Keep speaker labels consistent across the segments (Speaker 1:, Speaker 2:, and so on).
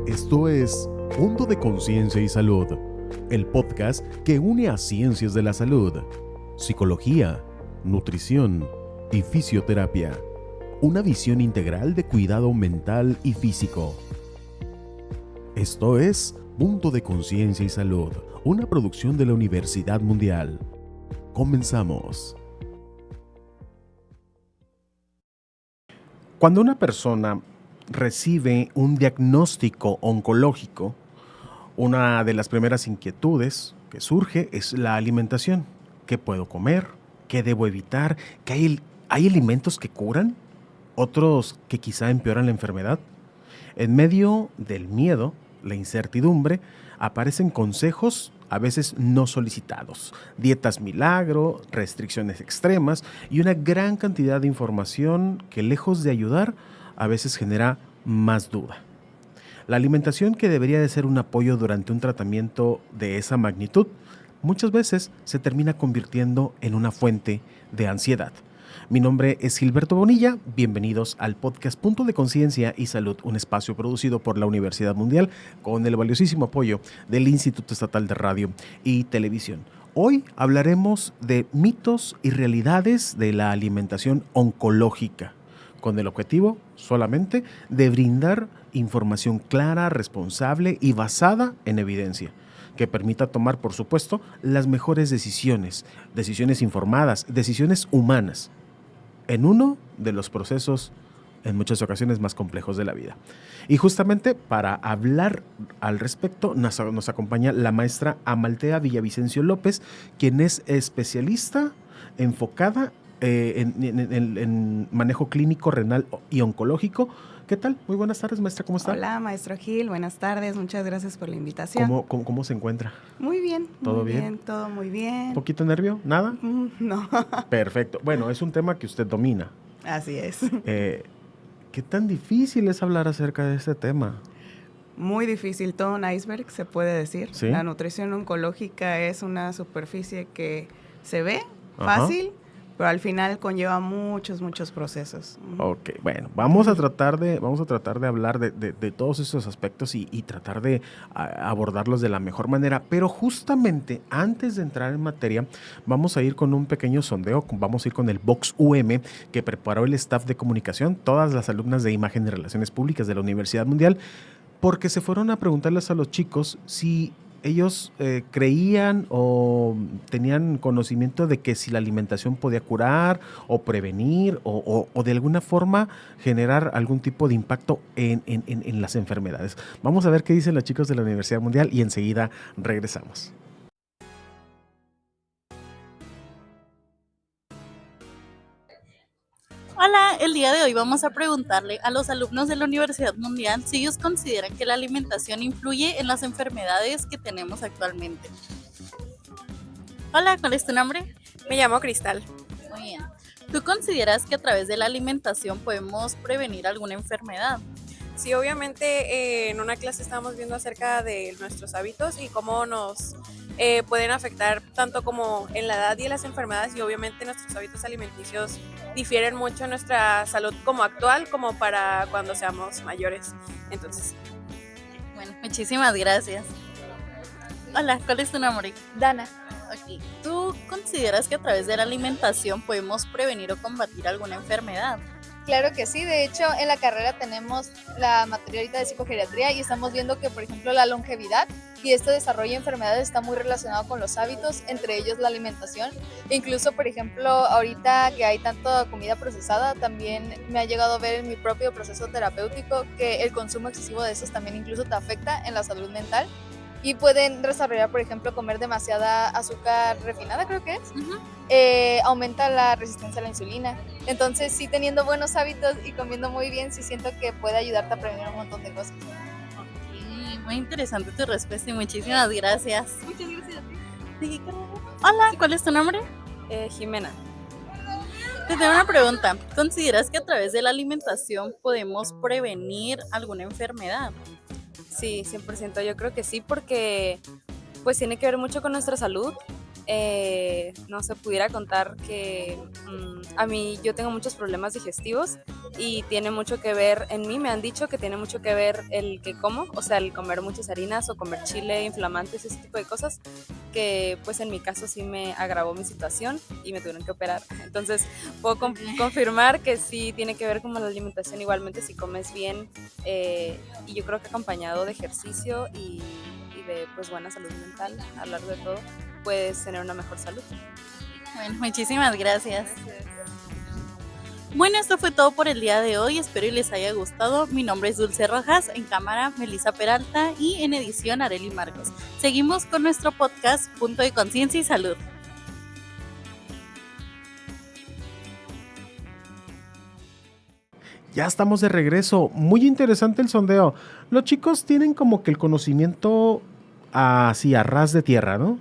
Speaker 1: Esto es Punto de Conciencia y Salud, el podcast que une a ciencias de la salud, psicología, nutrición y fisioterapia. Una visión integral de cuidado mental y físico. Esto es Punto de Conciencia y Salud, una producción de la Universidad Mundial. Comenzamos. Cuando una persona recibe un diagnóstico oncológico, una de las primeras inquietudes que surge es la alimentación. ¿Qué puedo comer? ¿Qué debo evitar? ¿Hay alimentos que curan? ¿Otros que quizá empeoran la enfermedad? En medio del miedo, la incertidumbre, aparecen consejos a veces no solicitados, dietas milagro, restricciones extremas y una gran cantidad de información que, lejos de ayudar, a veces genera más duda. La alimentación, que debería de ser un apoyo durante un tratamiento de esa magnitud, muchas veces se termina convirtiendo en una fuente de ansiedad. Mi nombre es Gilberto Bonilla, bienvenidos al podcast Punto de Conciencia y Salud, un espacio producido por la Universidad Mundial con el valiosísimo apoyo del Instituto Estatal de Radio y Televisión. Hoy hablaremos de mitos y realidades de la alimentación oncológica, con el objetivo solamente de brindar información clara, responsable y basada en evidencia, que permita tomar, por supuesto, las mejores decisiones informadas, decisiones humanas, en uno de los procesos en muchas ocasiones más complejos de la vida. Y justamente para hablar al respecto nos acompaña la maestra Amaltea Villavicencio López, quien es especialista enfocada en manejo clínico, renal y oncológico. ¿Qué tal? Muy buenas tardes, maestra, ¿cómo está?
Speaker 2: Hola, maestro Gil, buenas tardes, muchas gracias por la invitación.
Speaker 1: ¿Cómo se encuentra?
Speaker 2: Muy bien.
Speaker 1: ¿Todo bien?
Speaker 2: Todo muy bien.
Speaker 1: ¿Un poquito nervio? ¿Nada?
Speaker 2: No.
Speaker 1: Perfecto. Bueno, es un tema que usted domina.
Speaker 2: Así es.
Speaker 1: ¿Qué tan difícil es hablar acerca de este tema?
Speaker 2: Muy difícil, todo un iceberg, se puede decir.
Speaker 1: ¿Sí?
Speaker 2: La nutrición oncológica es una superficie que se ve fácil, pero al final conlleva muchos procesos.
Speaker 1: Ok, bueno, vamos a tratar de hablar de todos esos aspectos y tratar de abordarlos de la mejor manera, pero justamente antes de entrar en materia, vamos a ir con un pequeño sondeo, vamos a ir con el Box UM que preparó el staff de comunicación, todas las alumnas de Imagen y Relaciones Públicas de la Universidad Mundial, porque se fueron a preguntarles a los chicos si ellos creían o tenían conocimiento de que si la alimentación podía curar o prevenir o de alguna forma generar algún tipo de impacto en las enfermedades. Vamos a ver qué dicen los chicos de la Universidad Mundial y enseguida regresamos.
Speaker 3: Hola, el día de hoy vamos a preguntarle a los alumnos de la Universidad Mundial si ellos consideran que la alimentación influye en las enfermedades que tenemos actualmente. Hola, ¿cuál es tu nombre?
Speaker 4: Me llamo Cristal.
Speaker 3: Muy bien. ¿Tú consideras que a través de la alimentación podemos prevenir alguna enfermedad?
Speaker 4: Sí, obviamente en una clase estábamos viendo acerca de nuestros hábitos y cómo nos pueden afectar tanto como en la edad y en las enfermedades, y obviamente nuestros hábitos alimenticios difieren mucho en nuestra salud como actual como para cuando seamos mayores. Entonces,
Speaker 3: bueno, muchísimas gracias. Hola, ¿cuál es tu nombre?
Speaker 5: Dana.
Speaker 3: Okay. ¿Tú consideras que a través de la alimentación podemos prevenir o combatir alguna enfermedad?
Speaker 5: Claro que sí, de hecho en la carrera tenemos la materia ahorita de psicogeriatría y estamos viendo que, por ejemplo, la longevidad y este desarrollo de enfermedades está muy relacionado con los hábitos, entre ellos la alimentación. Incluso, por ejemplo, ahorita que hay tanta comida procesada, también me ha llegado a ver en mi propio proceso terapéutico que el consumo excesivo de esos también incluso te afecta en la salud mental. Y pueden desarrollar, por ejemplo, comer demasiada azúcar refinada, creo que es. Aumenta la resistencia a la insulina. Entonces, sí, teniendo buenos hábitos y comiendo muy bien, sí siento que puede ayudarte a prevenir un montón de cosas.
Speaker 3: Okay, muy interesante tu respuesta y muchísimas gracias.
Speaker 5: Muchas gracias a ti.
Speaker 3: Sí, hola, ¿cuál es tu nombre?
Speaker 4: Jimena.
Speaker 3: Te tengo una pregunta. ¿Consideras que a través de la alimentación podemos prevenir alguna enfermedad?
Speaker 4: Sí, 100%. Yo creo que sí, porque pues tiene que ver mucho con nuestra salud no se pudiera contar que yo tengo muchos problemas digestivos y tiene mucho que ver, en mí me han dicho que tiene mucho que ver el que como, o sea, el comer muchas harinas o comer chile, inflamantes, ese tipo de cosas, que pues en mi caso sí me agravó mi situación y me tuvieron que operar. Entonces puedo confirmar que sí tiene que ver con la alimentación, igualmente si comes bien, y yo creo que acompañado de ejercicio y de pues buena salud mental, a lo largo de todo, puedes tener una mejor salud.
Speaker 3: Bueno, muchísimas gracias. Bueno, esto fue todo por el día de hoy, espero y les haya gustado. Mi nombre es Dulce Rojas, en cámara Melissa Peralta y en edición Arely Marcos. Seguimos con nuestro podcast Punto de Conciencia y Salud.
Speaker 1: Ya estamos de regreso. Muy interesante el sondeo. Los chicos tienen como que el conocimiento así a ras de tierra, ¿no?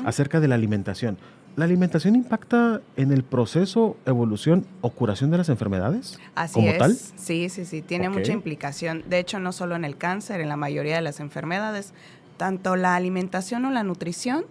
Speaker 1: Acerca de la alimentación. ¿La alimentación impacta en el proceso, evolución o curación de las enfermedades?
Speaker 2: Así
Speaker 1: ¿Como
Speaker 2: es.
Speaker 1: tal?
Speaker 2: Sí, tiene mucha implicación. De hecho, no solo en el cáncer, en la mayoría de las enfermedades, tanto la alimentación o la nutrición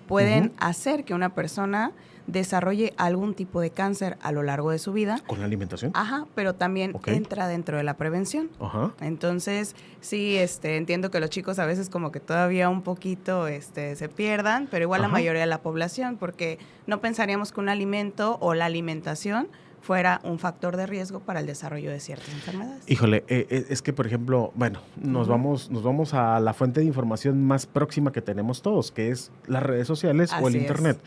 Speaker 2: pueden hacer que una persona desarrolle algún tipo de cáncer a lo largo de su vida.
Speaker 1: ¿Con la alimentación?
Speaker 2: Ajá, pero también entra dentro de la prevención.
Speaker 1: Ajá.
Speaker 2: Entonces, sí, entiendo que los chicos a veces como que todavía un poquito se pierdan, pero igual la mayoría de la población, porque no pensaríamos que un alimento o la alimentación fuera un factor de riesgo para el desarrollo de ciertas enfermedades.
Speaker 1: Híjole, es que, por ejemplo, bueno, nos vamos a la fuente de información más próxima que tenemos todos, que es las redes sociales o el internet.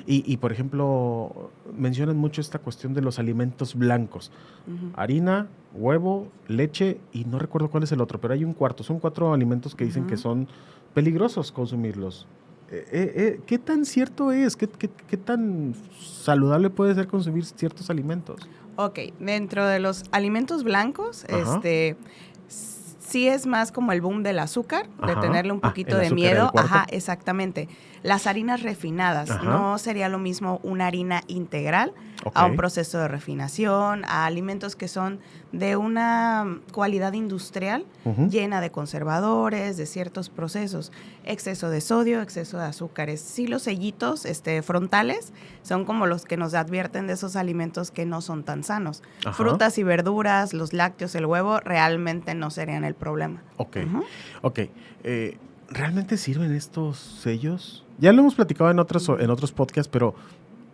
Speaker 1: Y, por ejemplo, mencionan mucho esta cuestión de los alimentos blancos. Harina, huevo, leche y no recuerdo cuál es el otro, pero hay un cuarto. Son 4 alimentos que dicen que son peligrosos consumirlos. ¿Qué tan cierto es? ¿Qué tan saludable puede ser consumir ciertos alimentos?
Speaker 2: Ok, dentro de los alimentos blancos, sí es más como el boom del azúcar, de tenerle un poquito de miedo. Ajá, exactamente. Las harinas refinadas, no sería lo mismo una harina integral a un proceso de refinación, a alimentos que son de una cualidad industrial llena de conservadores, de ciertos procesos, exceso de sodio, exceso de azúcares. Sí, los sellitos frontales son como los que nos advierten de esos alimentos que no son tan sanos. Frutas y verduras, los lácteos, el huevo, realmente no serían el problema.
Speaker 1: Ok. ¿Realmente sirven estos sellos? Ya lo hemos platicado en otros podcasts, pero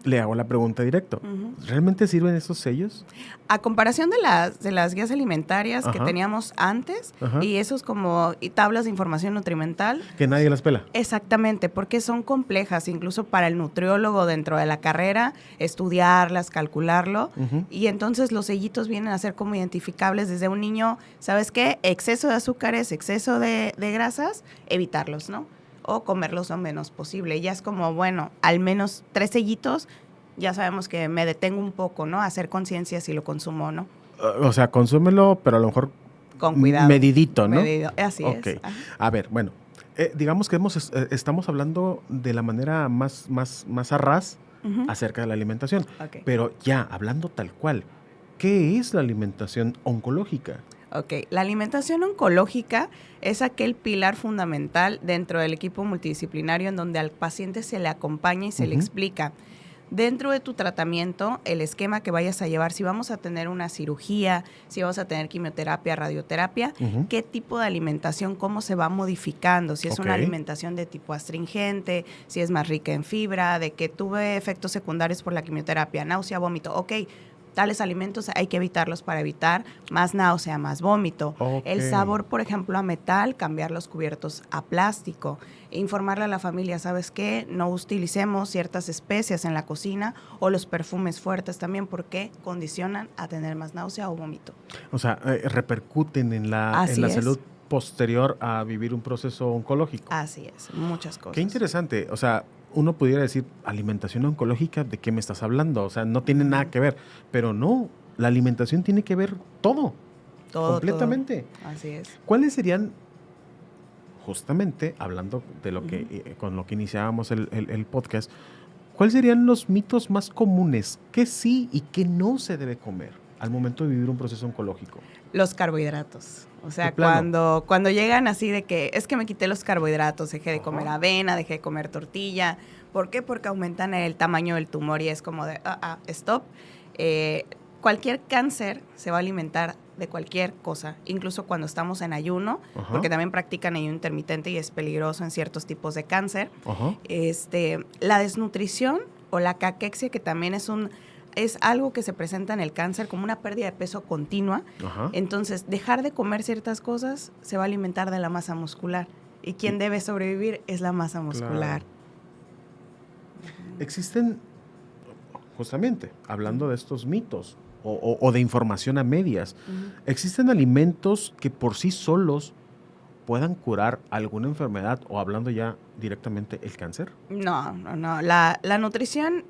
Speaker 1: le hago la pregunta directo. ¿Realmente sirven estos sellos?
Speaker 2: A comparación de las guías alimentarias que teníamos antes y esos como tablas de información nutrimental.
Speaker 1: Que nadie las pela.
Speaker 2: Exactamente, porque son complejas, incluso para el nutriólogo dentro de la carrera, estudiarlas, calcularlo. Y entonces los sellitos vienen a ser como identificables desde un niño. ¿Sabes qué? Exceso de azúcares, exceso de grasas, evitarlos, ¿no? O comerlos lo menos posible. Ya es como, bueno, al menos 3 sellitos, ya sabemos que me detengo un poco, ¿no? Hacer conciencia si lo consumo o no.
Speaker 1: O sea, consúmelo, pero a lo mejor
Speaker 2: con cuidado.
Speaker 1: Medidito, ¿no?
Speaker 2: Medido, así es.
Speaker 1: A ver, bueno, digamos que estamos hablando de la manera más a ras acerca de la alimentación. Pero ya, hablando tal cual, ¿qué es la alimentación oncológica?
Speaker 2: Ok, la alimentación oncológica es aquel pilar fundamental dentro del equipo multidisciplinario en donde al paciente se le acompaña y se le explica dentro de tu tratamiento el esquema que vayas a llevar, si vamos a tener una cirugía, si vamos a tener quimioterapia, radioterapia, qué tipo de alimentación, cómo se va modificando, si es una alimentación de tipo astringente, si es más rica en fibra, de que tuve efectos secundarios por la quimioterapia, náusea, vómito, tales alimentos hay que evitarlos para evitar más náusea, más vómito. El sabor, por ejemplo, a metal, cambiar los cubiertos a plástico. Informarle a la familia, ¿sabes qué? No utilicemos ciertas especias en la cocina o los perfumes fuertes también porque condicionan a tener más náusea o vómito.
Speaker 1: O sea, repercuten en la salud posterior a vivir un proceso oncológico.
Speaker 2: Así es, muchas cosas.
Speaker 1: Qué interesante. O sea, uno pudiera decir, alimentación oncológica, ¿de qué me estás hablando? O sea, no tiene nada que ver. Pero no, la alimentación tiene que ver todo completamente.
Speaker 2: Todo. Así es.
Speaker 1: ¿Cuáles serían, justamente, hablando de lo que con lo que iniciábamos el podcast, cuáles serían los mitos más comunes? ¿Qué sí y qué no se debe comer? al momento de vivir un proceso oncológico?
Speaker 2: Los carbohidratos. O sea,
Speaker 1: ¿De plano?
Speaker 2: cuando llegan así de que es que me quité los carbohidratos, dejé de
Speaker 1: Ajá.
Speaker 2: comer avena, dejé de comer tortilla. ¿Por qué? Porque aumentan el tamaño del tumor y es como de, stop. Cualquier cáncer se va a alimentar de cualquier cosa, incluso cuando estamos en ayuno,
Speaker 1: Ajá.
Speaker 2: porque también practican ayuno intermitente y es peligroso en ciertos tipos de cáncer.
Speaker 1: Ajá.
Speaker 2: La desnutrición o la caquexia, que también es algo que se presenta en el cáncer como una pérdida de peso continua.
Speaker 1: Ajá.
Speaker 2: Entonces, dejar de comer ciertas cosas se va a alimentar de la masa muscular. Y quien debe sobrevivir es la masa muscular.
Speaker 1: Existen, justamente, hablando de estos mitos o de información a medias, ¿existen alimentos que por sí solos puedan curar alguna enfermedad o hablando ya directamente el cáncer?
Speaker 2: No. La nutrición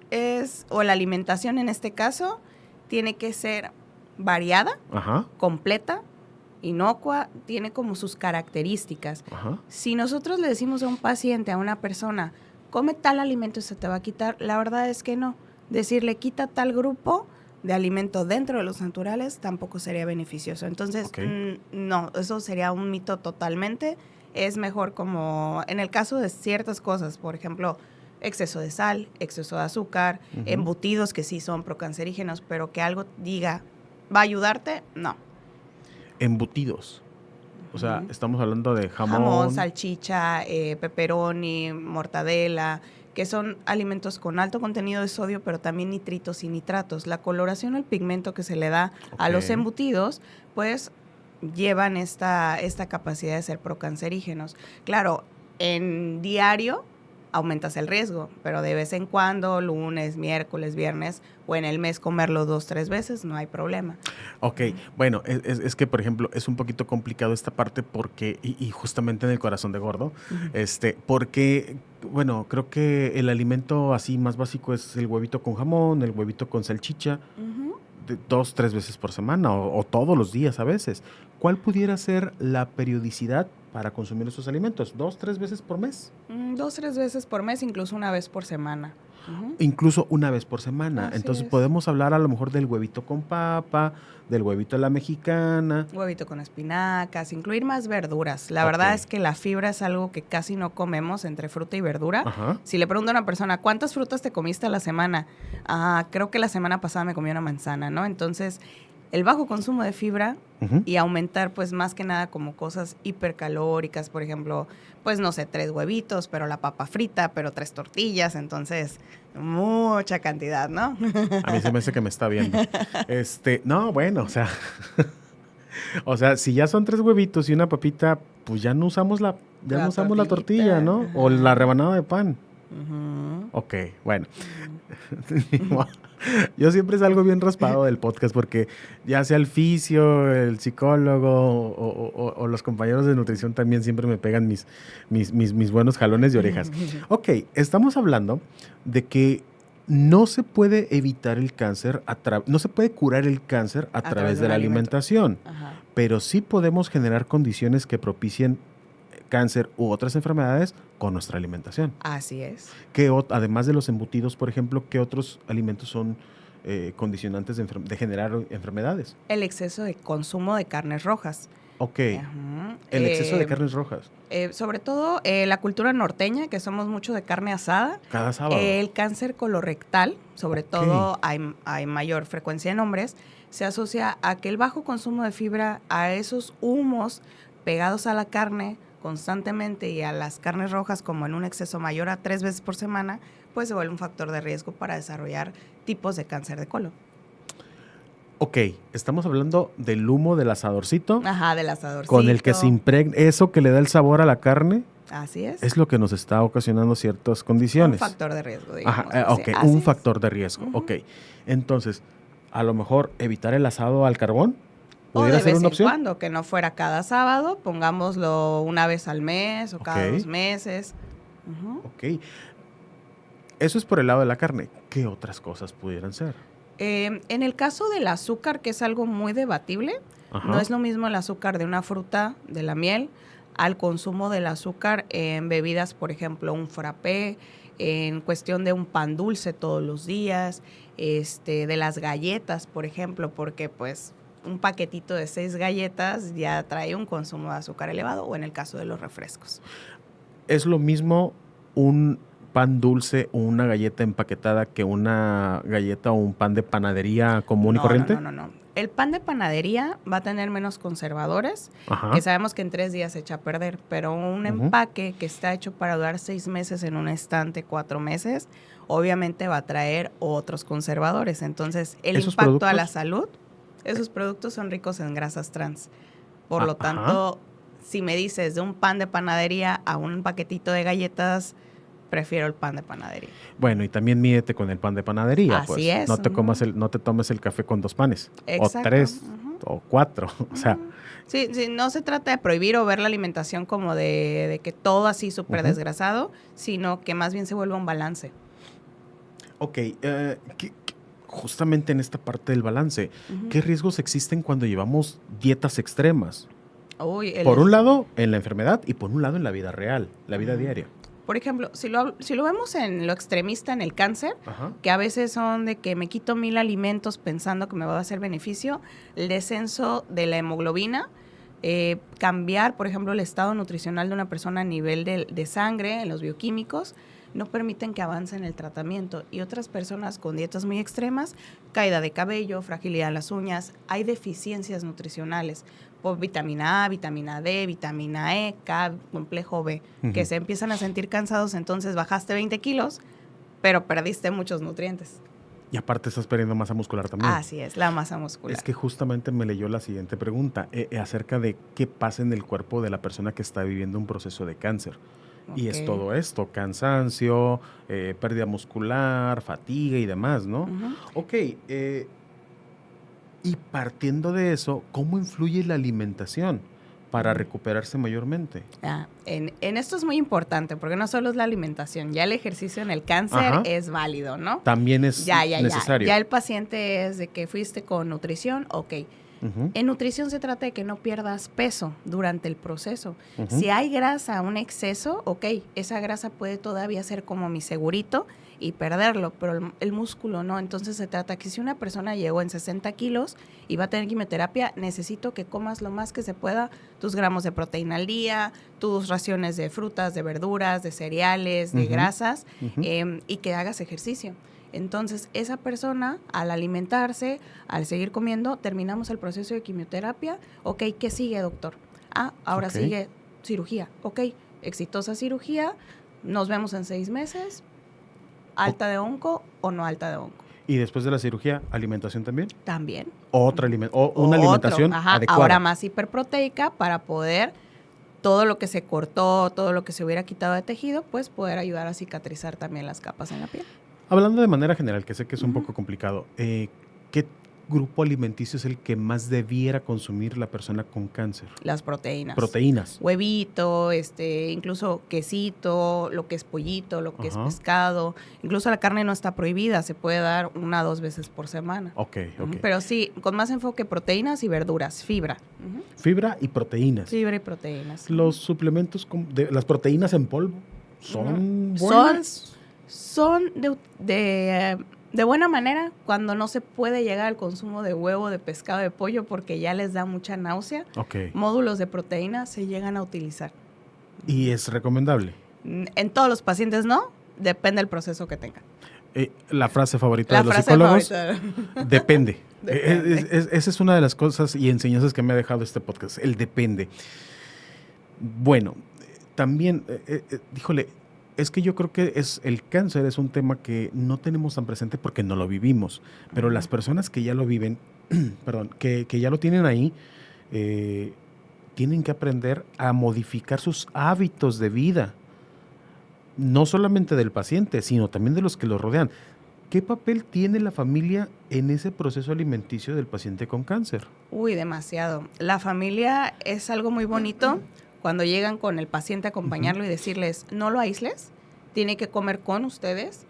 Speaker 2: o la alimentación en este caso, tiene que ser variada,
Speaker 1: Ajá.
Speaker 2: completa, inocua, tiene como sus características.
Speaker 1: Ajá.
Speaker 2: Si nosotros le decimos a un paciente, a una persona, come tal alimento y se te va a quitar, la verdad es que no. Decirle, quita tal grupo de alimento dentro de los naturales tampoco sería beneficioso. Entonces,
Speaker 1: Ok.
Speaker 2: No, eso sería un mito totalmente. Es mejor como en el caso de ciertas cosas, por ejemplo, exceso de sal, exceso de azúcar,
Speaker 1: Ujú.
Speaker 2: embutidos que sí son procancerígenos, pero que algo diga, ¿va a ayudarte? No.
Speaker 1: Embutidos. O sea,
Speaker 2: Ujú.
Speaker 1: estamos hablando de
Speaker 2: Jamón, salchicha, pepperoni, mortadela, que son alimentos con alto contenido de sodio, pero también nitritos y nitratos. La coloración o el pigmento que se le da a los
Speaker 1: Ok.
Speaker 2: embutidos, pues llevan esta capacidad de ser procancerígenos. Claro, en diario aumentas el riesgo, pero de vez en cuando, lunes, miércoles, viernes, o en el mes comerlo 2-3 veces, no hay problema.
Speaker 1: Ok, bueno, es que, por ejemplo, es un poquito complicado esta parte porque, y justamente en el corazón de gordo, porque, bueno, creo que el alimento así más básico es el huevito con jamón, el huevito con salchicha,
Speaker 2: Ujú.
Speaker 1: 2-3 veces por semana o todos los días a veces. ¿Cuál pudiera ser la periodicidad para consumir esos alimentos? ¿2-3 veces por mes?
Speaker 2: 2-3 veces por mes, incluso una vez por semana. Ujú.
Speaker 1: Incluso una vez por semana.
Speaker 2: Así
Speaker 1: Entonces
Speaker 2: es.
Speaker 1: podemos hablar a lo mejor del huevito con papa, del huevito a la mexicana.
Speaker 2: Huevito con espinacas, incluir más verduras. La
Speaker 1: Ok.
Speaker 2: verdad es que la fibra es algo que casi no comemos entre fruta y verdura.
Speaker 1: Ajá.
Speaker 2: Si le pregunto a una persona, ¿cuántas frutas te comiste a la semana? Creo que la semana pasada me comí una manzana, ¿no? Entonces, el bajo consumo de fibra
Speaker 1: Ujú.
Speaker 2: y aumentar, pues, más que nada como cosas hipercalóricas, por ejemplo, pues, no sé, 3 huevitos, pero la papa frita, pero 3 tortillas, entonces, mucha cantidad, ¿no?
Speaker 1: A mí se me hace que me está viendo. No, bueno, o sea, si ya son 3 huevitos y una papita, pues ya no usamos la
Speaker 2: tortillita,
Speaker 1: tortilla, ¿no? O la
Speaker 2: ajá.
Speaker 1: rebanada de pan.
Speaker 2: Ujú.
Speaker 1: Ok, bueno. Yo siempre salgo bien raspado del podcast porque ya sea el fisio, el psicólogo o los compañeros de nutrición también siempre me pegan mis buenos jalones de orejas. Ok, estamos hablando de que no se puede evitar el cáncer, no se puede curar el cáncer a través de la alimentación,
Speaker 2: Ajá.
Speaker 1: pero sí podemos generar condiciones que propicien cáncer u otras enfermedades con nuestra alimentación.
Speaker 2: Así es.
Speaker 1: Además de los embutidos, por ejemplo, ¿qué otros alimentos son condicionantes de generar enfermedades?
Speaker 2: El exceso de consumo de carnes rojas.
Speaker 1: Ok,
Speaker 2: Ajá.
Speaker 1: el exceso de carnes rojas,
Speaker 2: Sobre todo la cultura norteña, que somos mucho de carne asada.
Speaker 1: cada sábado.
Speaker 2: El cáncer colorectal, sobre
Speaker 1: Ok.
Speaker 2: todo hay mayor frecuencia en hombres, se asocia a que el bajo consumo de fibra, a esos humos pegados a la carne constantemente y a las carnes rojas como en un exceso mayor a 3 veces por semana, pues se vuelve un factor de riesgo para desarrollar tipos de cáncer de colon.
Speaker 1: Ok, estamos hablando del humo del asadorcito
Speaker 2: Ajá, del asadorcito.
Speaker 1: con el que se impregna, eso que le da el sabor a la carne,
Speaker 2: Así es.
Speaker 1: es lo que nos está ocasionando ciertas condiciones.
Speaker 2: Un factor de riesgo, digamos.
Speaker 1: Ajá, ok,
Speaker 2: así. Así
Speaker 1: un
Speaker 2: es.
Speaker 1: factor de riesgo,
Speaker 2: Ujú.
Speaker 1: ok. Entonces, a lo mejor evitar el asado al carbón,
Speaker 2: O
Speaker 1: ¿pudiera
Speaker 2: de
Speaker 1: ser
Speaker 2: vez
Speaker 1: una
Speaker 2: en
Speaker 1: opción?
Speaker 2: cuando, que no fuera cada sábado, pongámoslo una vez al mes o cada
Speaker 1: Ok.
Speaker 2: 2 meses. Ujú.
Speaker 1: Ok. Eso es por el lado de la carne. ¿Qué otras cosas pudieran ser?
Speaker 2: En el caso del azúcar, que es algo muy debatible,
Speaker 1: Ajá.
Speaker 2: no es lo mismo el azúcar de una fruta, de la miel, al consumo del azúcar en bebidas, por ejemplo, un frappé, en cuestión de un pan dulce todos los días, de las galletas, por ejemplo, porque pues un paquetito de 6 galletas ya trae un consumo de azúcar elevado, o en el caso de los refrescos.
Speaker 1: ¿Es lo mismo un pan dulce o una galleta empaquetada que una galleta o un pan de panadería común y corriente?
Speaker 2: No. El pan de panadería va a tener menos conservadores,
Speaker 1: Ajá.
Speaker 2: que sabemos que en 3 días se echa a perder, pero un empaque que está hecho para durar 6 meses en un estante, 4 meses, obviamente va a traer otros conservadores. Entonces, el
Speaker 1: ¿Esos
Speaker 2: impacto
Speaker 1: productos?
Speaker 2: a la salud, esos productos son ricos en grasas trans. Por lo tanto, si me dices de un pan de panadería a un paquetito de galletas, prefiero el pan de panadería.
Speaker 1: Bueno, y también mídete con el pan de panadería.
Speaker 2: Así
Speaker 1: pues.
Speaker 2: es.
Speaker 1: No te tomes el café con 2 panes.
Speaker 2: Exacto.
Speaker 1: O 3, o 4. O sea,
Speaker 2: Sí, no se trata de prohibir o ver la alimentación como de que todo así súper desgrasado, sino que más bien se vuelva un balance.
Speaker 1: ok. Justamente en esta parte del balance, ¿qué riesgos existen cuando llevamos dietas extremas? Por un lado, en la enfermedad, y por un lado, en la vida real, la vida diaria.
Speaker 2: Por ejemplo, si lo vemos en lo extremista, en el cáncer, que a veces son de que me quito 1000 alimentos pensando que me va a hacer beneficio, el descenso de la hemoglobina, cambiar, por ejemplo, el estado nutricional de una persona a nivel de sangre, en los bioquímicos, no permiten que avance en el tratamiento. Y otras personas con dietas muy extremas, caída de cabello, fragilidad en las uñas, hay deficiencias nutricionales por vitamina A, vitamina D, vitamina E, K, complejo B, que se empiezan a sentir cansados, entonces bajaste 20 kilos, pero perdiste muchos nutrientes.
Speaker 1: Y aparte estás perdiendo masa muscular también.
Speaker 2: Así es, la masa muscular.
Speaker 1: Es que justamente me leyó la siguiente pregunta acerca de qué pasa en el cuerpo de la persona que está viviendo un proceso de cáncer. Y es todo esto, cansancio, pérdida muscular, fatiga y demás, ¿no? Ok, y partiendo de eso, ¿cómo influye la alimentación para recuperarse mayormente?
Speaker 2: En esto es muy importante, porque no solo es la alimentación, ya el ejercicio en el cáncer es válido, ¿no?
Speaker 1: También es necesario.
Speaker 2: Ya el paciente es de que fuiste con nutrición, ok. En nutrición se trata de que no pierdas peso durante el proceso. Si hay grasa, un exceso, ok, esa grasa puede todavía ser como mi segurito y perderlo, pero el músculo no. Entonces se trata que si una persona llegó en 60 kilos y va a tener quimioterapia, necesito que comas lo más que se pueda, tus gramos de proteína al día, tus raciones de frutas, de verduras, de cereales, de grasas, y que hagas ejercicio. Entonces, esa persona, al alimentarse, al seguir comiendo, terminamos el proceso de quimioterapia. Ok, ¿qué sigue, doctor? Ahora sigue cirugía. Ok, exitosa cirugía, nos vemos en 6 meses. ¿Alta de onco o no alta de onco?
Speaker 1: ¿Y después de la cirugía, alimentación también?
Speaker 2: También.
Speaker 1: Una alimentación adecuada.
Speaker 2: Ahora más hiperproteica para poder, todo lo que se cortó, todo lo que se hubiera quitado de tejido, pues poder ayudar a cicatrizar también las capas en la piel.
Speaker 1: Hablando de manera general, que sé que es un poco complicado, ¿qué grupo alimenticio es el que más debiera consumir la persona con cáncer?
Speaker 2: Las proteínas.
Speaker 1: Proteínas.
Speaker 2: Huevito, incluso quesito, lo que es pollito, lo que es pescado. Incluso la carne no está prohibida, se puede dar 1 o 2 veces por semana.
Speaker 1: Ok.
Speaker 2: Pero sí, con más enfoque proteínas y verduras, fibra.
Speaker 1: Fibra y proteínas.
Speaker 2: Fibra y proteínas.
Speaker 1: Los suplementos, las proteínas en polvo, ¿son buenas?
Speaker 2: Son de buena manera cuando no se puede llegar al consumo de huevo, de pescado, de pollo, porque ya les da mucha náusea. Módulos de proteína se llegan a utilizar.
Speaker 1: ¿Y es recomendable?
Speaker 2: En todos los pacientes no, depende del proceso que tengan.
Speaker 1: La frase favorita de los psicólogos, depende. Esa es una de las cosas y enseñanzas que me ha dejado este podcast, el depende. Bueno, también, es que yo creo que el cáncer es un tema que no tenemos tan presente porque no lo vivimos, pero las personas que ya lo viven, que ya lo tienen ahí, tienen que aprender a modificar sus hábitos de vida, no solamente del paciente, sino también de los que lo rodean. ¿Qué papel tiene la familia en ese proceso alimenticio del paciente con cáncer?
Speaker 2: Demasiado. La familia es algo muy bonito. Cuando llegan con el paciente a acompañarlo y decirles, no lo aísles, tiene que comer con ustedes.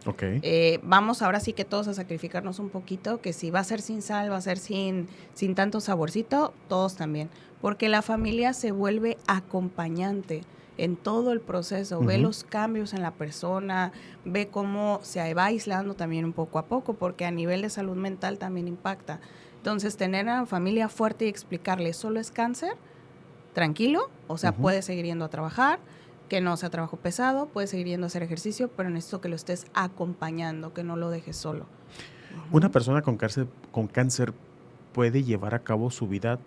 Speaker 2: Vamos ahora sí que todos a sacrificarnos un poquito, que si va a ser sin sal, va a ser sin tanto saborcito, todos también. Porque la familia se vuelve acompañante. en todo el proceso, ve los cambios en la persona, ve cómo se va aislando también poco a poco, porque a nivel de salud mental también impacta. Entonces, tener a la familia fuerte y explicarle, solo es cáncer, tranquilo, o sea, puede seguir yendo a trabajar, que no sea trabajo pesado, puede seguir yendo a hacer ejercicio, pero necesito que lo estés acompañando, que no lo dejes solo.
Speaker 1: Una persona con cáncer puede llevar a cabo su vida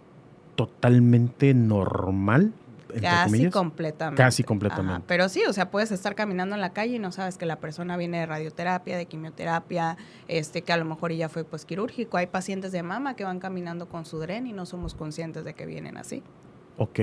Speaker 1: totalmente normal, entre comillas. Casi completamente.
Speaker 2: Ajá, pero sí, o sea, puedes estar caminando en la calle y no sabes que la persona viene de radioterapia, de quimioterapia, que a lo mejor ya fue pues quirúrgico. Hay pacientes de mama que van caminando con su dren y no somos conscientes de que vienen así.
Speaker 1: Ok.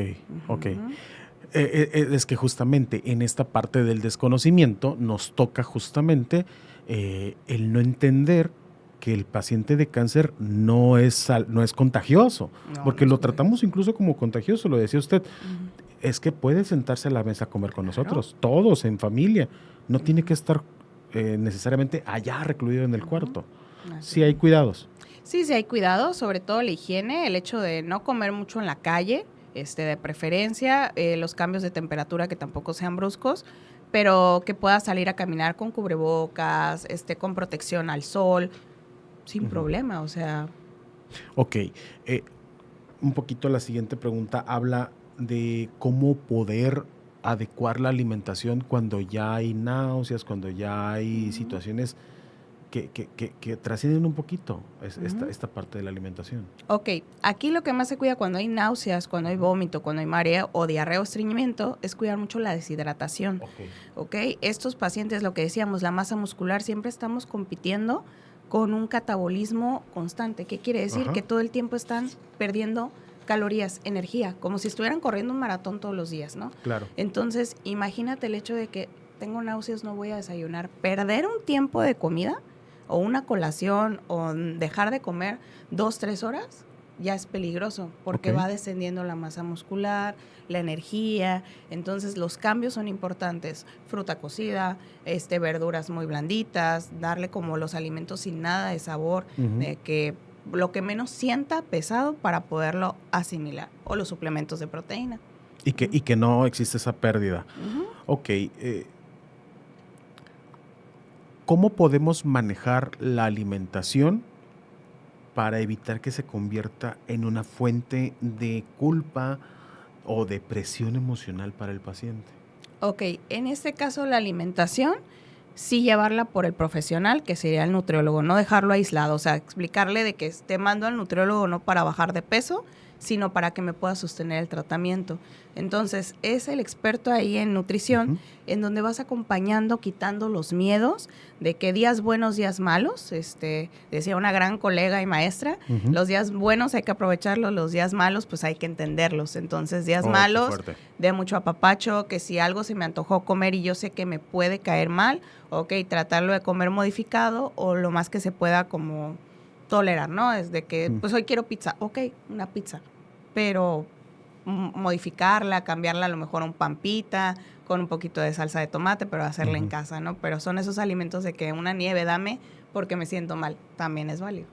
Speaker 1: Es que justamente en esta parte del desconocimiento nos toca justamente el no entender que el paciente de cáncer no es contagioso, porque lo tratamos incluso como contagioso, lo decía usted. Es que puede sentarse a la mesa a comer con nosotros, todos en familia. No tiene que estar necesariamente allá recluido en el cuarto. Sí hay cuidados.
Speaker 2: Sí hay cuidados, sobre todo la higiene, el hecho de no comer mucho en la calle, de preferencia, los cambios de temperatura que tampoco sean bruscos, pero que pueda salir a caminar con cubrebocas, con protección al sol, sin problema, o sea.
Speaker 1: Ok, un poquito la siguiente pregunta habla de cómo poder adecuar la alimentación cuando ya hay náuseas, cuando ya hay situaciones que trascienden un poquito esta parte de la alimentación.
Speaker 2: Ok, aquí lo que más se cuida cuando hay náuseas, cuando hay vómito, cuando hay mareo o diarrea o estreñimiento es cuidar mucho la deshidratación. Ok, estos pacientes, lo que decíamos, la masa muscular, siempre estamos compitiendo con un catabolismo constante. ¿Qué quiere decir? Que todo el tiempo están perdiendo calorías, energía, como si estuvieran corriendo un maratón todos los días, ¿no?
Speaker 1: Claro.
Speaker 2: Entonces, imagínate el hecho de que tengo náuseas, no voy a desayunar, perder un tiempo de comida o una colación o dejar de comer 2-3 horas, ya es peligroso porque va descendiendo la masa muscular, la energía. Entonces los cambios son importantes. Fruta cocida, verduras muy blanditas, darle como los alimentos sin nada de sabor, que lo que menos sienta pesado para poderlo asimilar, o los suplementos de proteína.
Speaker 1: Y que no existe esa pérdida. Ok. ¿Cómo podemos manejar la alimentación para evitar que se convierta en una fuente de culpa o de presión emocional para el paciente?
Speaker 2: Ok, en este caso la alimentación, sí llevarla por el profesional, que sería el nutriólogo, no dejarlo aislado, o sea, explicarle de que te mando al nutriólogo no para bajar de peso, sino para que me pueda sostener el tratamiento. Entonces, es el experto ahí en nutrición, en donde vas acompañando, quitando los miedos de que días buenos, días malos. Decía una gran colega y maestra, los días buenos hay que aprovecharlos, los días malos pues hay que entenderlos. Entonces, días malos, de mucho apapacho, que si algo se me antojó comer y yo sé que me puede caer mal, ok, tratarlo de comer modificado o lo más que se pueda como tolerar, ¿no? Es de que, pues hoy quiero pizza, ok, una pizza, pero modificarla, cambiarla a lo mejor a un pan pita, con un poquito de salsa de tomate, pero hacerla en casa, ¿no? Pero son esos alimentos de que una nieve dame porque me siento mal, también es válido.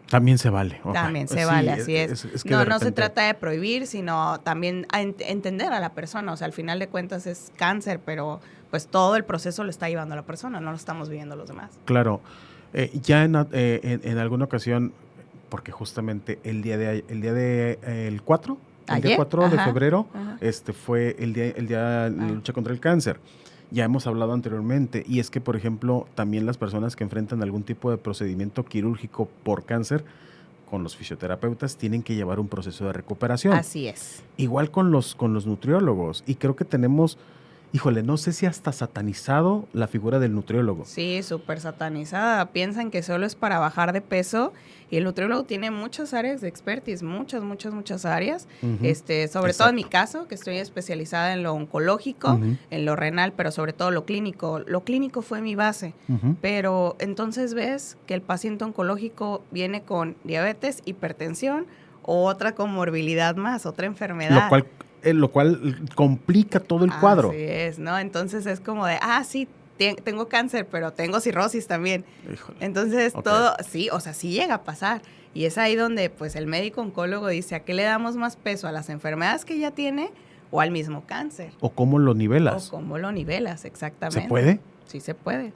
Speaker 1: También se vale.
Speaker 2: También se vale, así es.
Speaker 1: Es que
Speaker 2: no se trata de prohibir, sino también entender a la persona, o sea, al final de cuentas es cáncer, pero pues todo el proceso lo está llevando a la persona, no lo estamos viviendo los demás.
Speaker 1: Claro. Ya en alguna ocasión, porque justamente el día del 4 de febrero, fue el día de la lucha contra el cáncer. Ya hemos hablado anteriormente, y es que, por ejemplo, también las personas que enfrentan algún tipo de procedimiento quirúrgico por cáncer, con los fisioterapeutas, tienen que llevar un proceso de recuperación.
Speaker 2: Así es.
Speaker 1: Igual con los nutriólogos, y creo que tenemos... Híjole, no sé si hasta satanizado la figura del nutriólogo.
Speaker 2: Sí, súper satanizada. Piensan que solo es para bajar de peso y el nutriólogo tiene muchas áreas de expertise, muchas áreas. Sobre todo en mi caso, que estoy especializada en lo oncológico, en lo renal, pero sobre todo lo clínico. Lo clínico fue mi base, pero entonces ves que el paciente oncológico viene con diabetes, hipertensión o otra comorbilidad más, otra enfermedad.
Speaker 1: Lo cual complica todo el cuadro.
Speaker 2: Así es, ¿no? Entonces es como de, sí, tengo cáncer, pero tengo cirrosis también. Híjole. Entonces todo, sí, o sea, sí llega a pasar. Y es ahí donde pues el médico oncólogo dice, ¿a qué le damos más peso? ¿A las enfermedades que ya tiene o al mismo cáncer.
Speaker 1: ¿O cómo lo nivelas?
Speaker 2: O cómo lo nivelas, exactamente.
Speaker 1: ¿Se puede?
Speaker 2: Sí, se puede.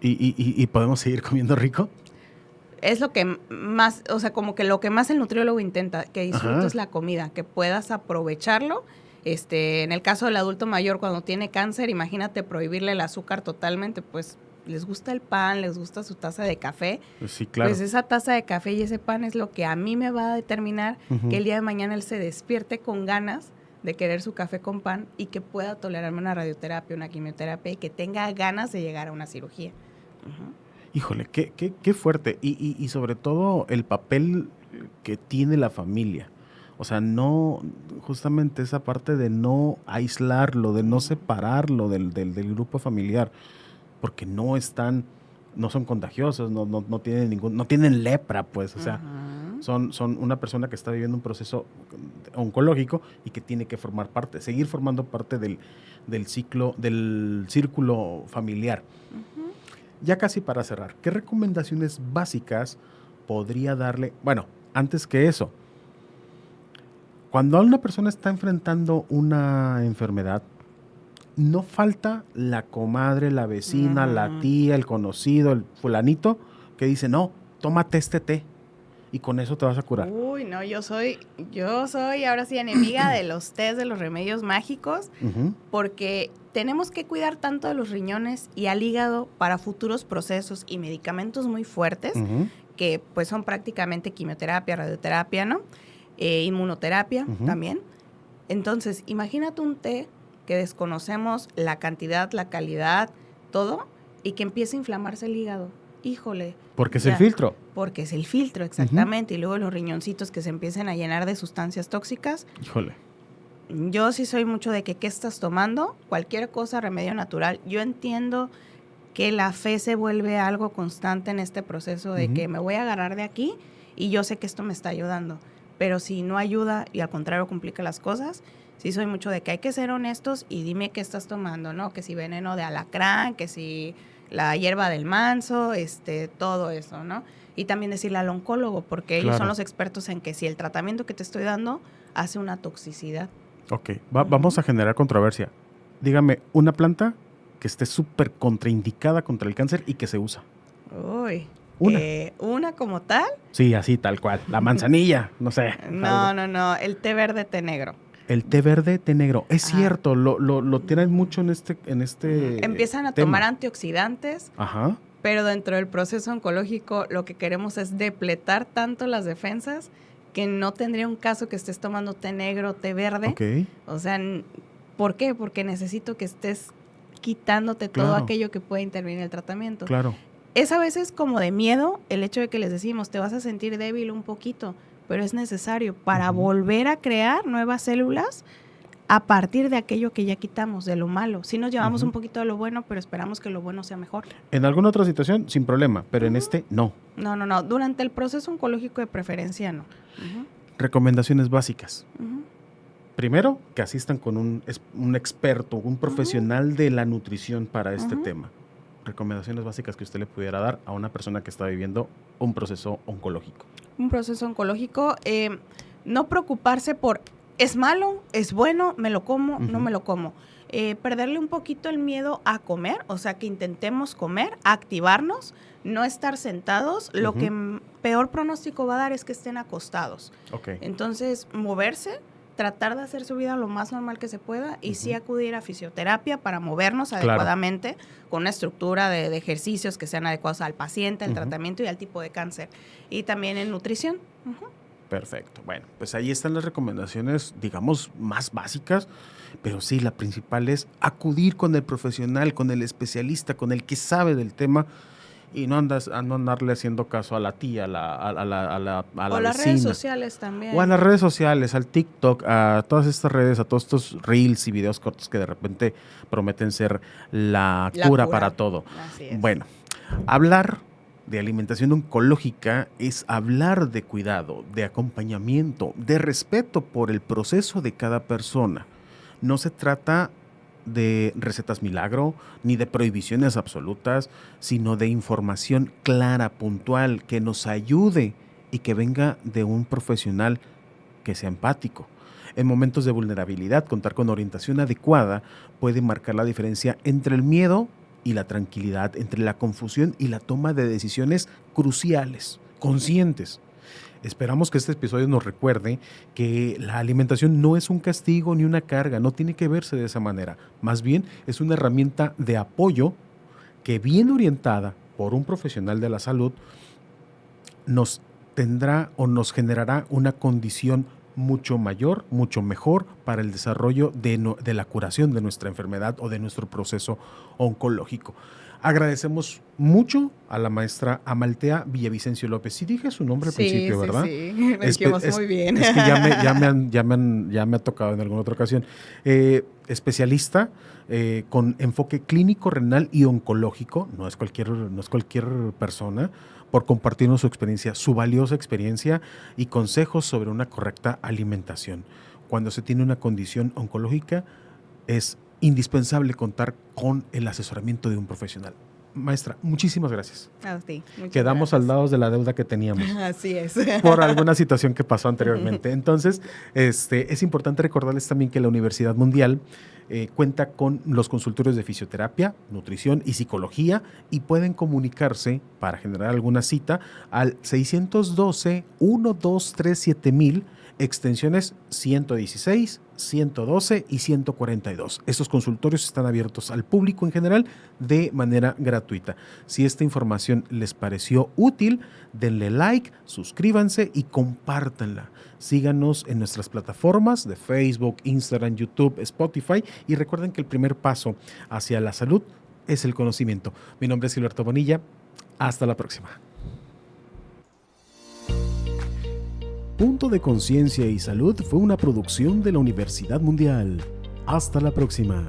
Speaker 1: ¿Y podemos seguir comiendo rico?
Speaker 2: Es lo que más, o sea, como que lo que más el nutriólogo intenta, que disfrutes la comida, que puedas aprovecharlo. En el caso del adulto mayor, cuando tiene cáncer, imagínate prohibirle el azúcar totalmente, pues les gusta el pan, les gusta su taza de café.
Speaker 1: Sí, claro.
Speaker 2: Pues esa taza de café y ese pan es lo que a mí me va a determinar que el día de mañana él se despierte con ganas de querer su café con pan y que pueda tolerarme una radioterapia, una quimioterapia y que tenga ganas de llegar a una cirugía.
Speaker 1: Híjole, qué fuerte. Y sobre todo el papel que tiene la familia. O sea, no, justamente esa parte de no aislarlo, de no separarlo del grupo familiar, porque no son contagiosos, no tienen lepra, pues, o sea, son una persona que está viviendo un proceso oncológico y que tiene que seguir formando parte del círculo familiar. Ya casi para cerrar, ¿qué recomendaciones básicas podría darle? Bueno, antes que eso, cuando una persona está enfrentando una enfermedad, no falta la comadre, la vecina, la tía, el conocido, el fulanito, que dice, no, tómate este té y con eso te vas a curar.
Speaker 2: Uy, no, yo soy ahora sí enemiga de los tés, de los remedios mágicos, porque tenemos que cuidar tanto de los riñones y al hígado para futuros procesos y medicamentos muy fuertes, que pues son prácticamente quimioterapia, radioterapia, ¿no? Inmunoterapia también. Entonces, imagínate un té que desconocemos la cantidad, la calidad, todo, y que empiece a inflamarse el hígado. Híjole.
Speaker 1: Porque es el filtro.
Speaker 2: Porque es el filtro, exactamente. Y luego los riñoncitos que se empiecen a llenar de sustancias tóxicas.
Speaker 1: Híjole.
Speaker 2: Yo sí soy mucho de que ¿qué estás tomando? Cualquier cosa, remedio natural. Yo entiendo que la fe se vuelve algo constante en este proceso de que me voy a agarrar de aquí y yo sé que esto me está ayudando. Pero si no ayuda y al contrario complica las cosas, sí soy mucho de que hay que ser honestos y dime qué estás tomando, ¿no? Que si veneno de alacrán, que si la hierba del manso, todo eso, ¿no? Y también decirle al oncólogo, porque ellos son los expertos en que si el tratamiento que te estoy dando hace una toxicidad.
Speaker 1: Ok, vamos a generar controversia. Dígame, una planta que esté súper contraindicada contra el cáncer y que se usa.
Speaker 2: Uy.
Speaker 1: ¿Una?
Speaker 2: ¿Una como tal?
Speaker 1: Sí, así, tal cual. La manzanilla, no sé.
Speaker 2: No. El té verde, té negro.
Speaker 1: El té verde, té negro. Es cierto, lo tienen mucho en este
Speaker 2: Empiezan a
Speaker 1: tema.
Speaker 2: tomar antioxidantes, pero dentro del proceso oncológico lo que queremos es depletar tanto las defensas que no tendría un caso que estés tomando té negro, té verde.
Speaker 1: Ok.
Speaker 2: O sea, ¿por qué? Porque necesito que estés quitándote todo aquello que puede intervenir en el tratamiento.
Speaker 1: Claro.
Speaker 2: Es a veces como de miedo el hecho de que les decimos, te vas a sentir débil un poquito, pero es necesario para volver a crear nuevas células a partir de aquello que ya quitamos, de lo malo. Sí nos llevamos un poquito de lo bueno, pero esperamos que lo bueno sea mejor.
Speaker 1: En alguna otra situación, sin problema, pero en este, no.
Speaker 2: No. Durante el proceso oncológico de preferencia, no.
Speaker 1: Recomendaciones básicas. Primero, que asistan con un experto, un profesional de la nutrición para este tema. Recomendaciones básicas que usted le pudiera dar a una persona que está viviendo un proceso oncológico.
Speaker 2: Un proceso oncológico, no preocuparse por, ¿es malo? ¿Es bueno? ¿Me lo como? ¿No me lo como? Perderle un poquito el miedo a comer, o sea, que intentemos comer, activarnos, no estar sentados. Lo que peor pronóstico va a dar es que estén acostados.
Speaker 1: Okay.
Speaker 2: Entonces, moverse, tratar de hacer su vida lo más normal que se pueda y sí acudir a fisioterapia para movernos adecuadamente con una estructura de ejercicios que sean adecuados al paciente, al tratamiento y al tipo de cáncer. Y también en nutrición.
Speaker 1: Perfecto. Bueno, pues ahí están las recomendaciones, digamos, más básicas, pero sí, la principal es acudir con el profesional, con el especialista, con el que sabe del tema y no andarle haciendo caso a la tía, a la
Speaker 2: o las redes sociales también.
Speaker 1: O a las redes sociales, al TikTok, a todas estas redes, a todos estos reels y videos cortos que de repente prometen ser la cura para todo.
Speaker 2: Así es.
Speaker 1: Bueno, hablar de alimentación oncológica es hablar de cuidado, de acompañamiento, de respeto por el proceso de cada persona. No se trata de recetas milagro, ni de prohibiciones absolutas, sino de información clara, puntual, que nos ayude y que venga de un profesional que sea empático. En momentos de vulnerabilidad, contar con orientación adecuada puede marcar la diferencia entre el miedo y la tranquilidad, entre la confusión y la toma de decisiones cruciales, conscientes. Esperamos que este episodio nos recuerde que la alimentación no es un castigo ni una carga, no tiene que verse de esa manera. Más bien es una herramienta de apoyo que, bien orientada por un profesional de la salud, nos tendrá o nos generará una condición mucho mayor, mucho mejor para el desarrollo de la curación de nuestra enfermedad o de nuestro proceso oncológico. Agradecemos mucho a la maestra Amaltea Villavicencio López. Sí dije su nombre al principio, ¿verdad?
Speaker 2: Sí, lo dijimos muy bien.
Speaker 1: Es que ya me ha tocado en alguna otra ocasión. Especialista con enfoque clínico, renal y oncológico. No es cualquier persona, por compartirnos su experiencia, su valiosa experiencia y consejos sobre una correcta alimentación. Cuando se tiene una condición oncológica, es indispensable contar con el asesoramiento de un profesional. Maestra, muchísimas gracias.
Speaker 2: A ti, muchas
Speaker 1: Quedamos
Speaker 2: gracias.
Speaker 1: saldados de la deuda que teníamos.
Speaker 2: Así es.
Speaker 1: Por alguna situación que pasó anteriormente. Entonces, es importante recordarles también que la Universidad Mundial cuenta con los consultorios de fisioterapia, nutrición y psicología, y pueden comunicarse para generar alguna cita al 612-1237,000, extensiones 116, 112 y 142. Estos consultorios están abiertos al público en general de manera gratuita. Si esta información les pareció útil, denle like, suscríbanse y compártanla. Síganos en nuestras plataformas de Facebook, Instagram, YouTube, Spotify, y recuerden que el primer paso hacia la salud es el conocimiento. Mi nombre es Gilberto Bonilla. Hasta la próxima. Punto de Conciencia y Salud fue una producción de la Universidad Mundial. Hasta la próxima.